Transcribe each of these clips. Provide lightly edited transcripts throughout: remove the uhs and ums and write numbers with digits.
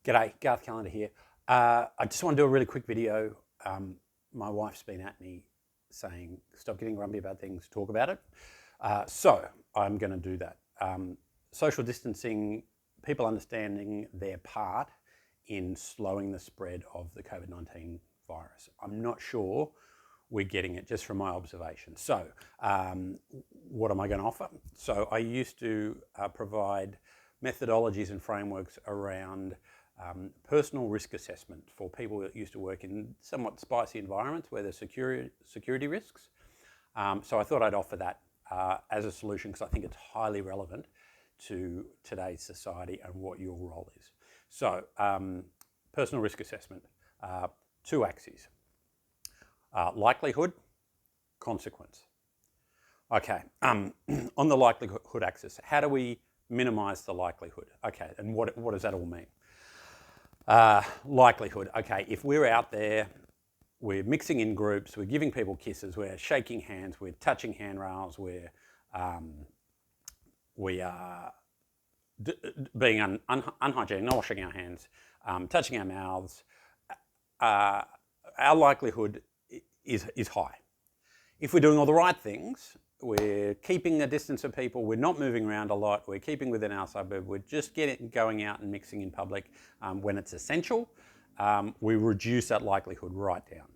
G'day, Garth Callender here. I just want to do a really quick video. My wife's been at me saying, stop getting grumpy about things, talk about it. So I'm going to do that. Social distancing, people understanding their part in slowing the spread of the COVID-19 virus. I'm not sure we're getting it just from my observation. So what am I going to offer? So I used to provide methodologies and frameworks around personal risk assessment for people that used to work in somewhat spicy environments where there's security risks. So I thought I'd offer that as a solution because I think it's highly relevant to today's society and what your role is. So personal risk assessment, two axes, likelihood, consequence. Okay, on the likelihood axis, how do we minimize the likelihood? Okay, and what does that all mean? Likelihood, okay, if we're out there, we're mixing in groups, we're giving people kisses, we're shaking hands, we're touching handrails, we are being unhygienic, not washing our hands, touching our mouths, our likelihood is high. If we're doing all the right things, we're keeping a distance of people, we're not moving around a lot, we're keeping within our suburb, we're just going out and mixing in public when it's essential, we reduce that likelihood right down.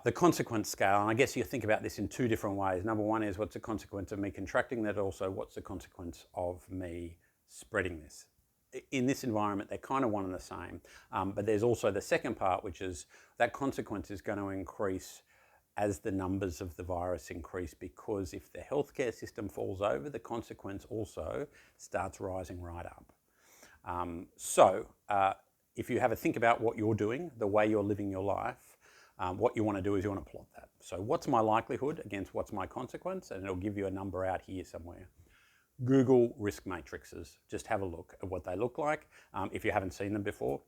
The consequence scale, and I guess you think about this in two different ways. Number one is what's the consequence of me contracting that, also what's the consequence of me spreading this. In this environment, they're kind of one and the same, but there's also the second part, which is that consequence is going to increase as the numbers of the virus increase, because if the healthcare system falls over, the consequence also starts rising right up. If you have a think about what you're doing, the way you're living your life, what you want to do is you want to plot that. So what's my likelihood against what's my consequence? And it'll give you a number out here somewhere. Google risk matrices. Just have a look at what they look like if you haven't seen them before.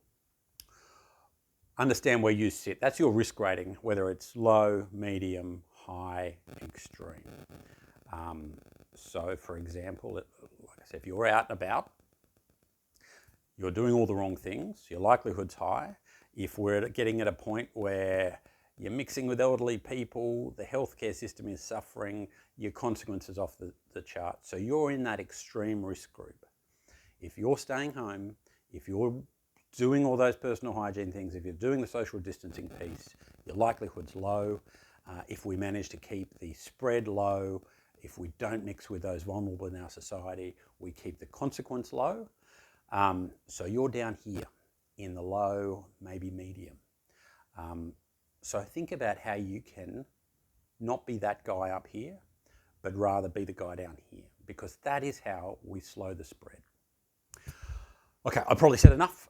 Understand where you sit. That's your risk rating, whether it's low, medium, high, extreme. So for example, like I said, if you're out and about, you're doing all the wrong things, your likelihood's high. If we're getting at a point where you're mixing with elderly people, the healthcare system is suffering, your consequences off the chart. So you're in that extreme risk group. If you're staying home, if you're doing all those personal hygiene things, if you're doing the social distancing piece, your likelihood's low. If we manage to keep the spread low, if we don't mix with those vulnerable in our society, we keep the consequence low. So you're down here in the low, maybe medium. So think about how you can not be that guy up here, but rather be the guy down here, because that is how we slow the spread. Okay, I've probably said enough.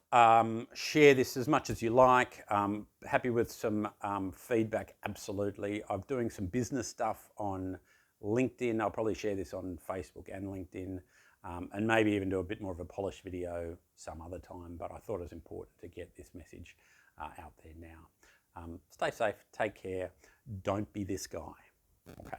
Share this as much as you like. Happy with some feedback, absolutely. I'm doing some business stuff on LinkedIn. I'll probably share this on Facebook and LinkedIn, and maybe even do a bit more of a polished video some other time, but I thought it was important to get this message out there now. Stay safe, take care, don't be this guy. Okay.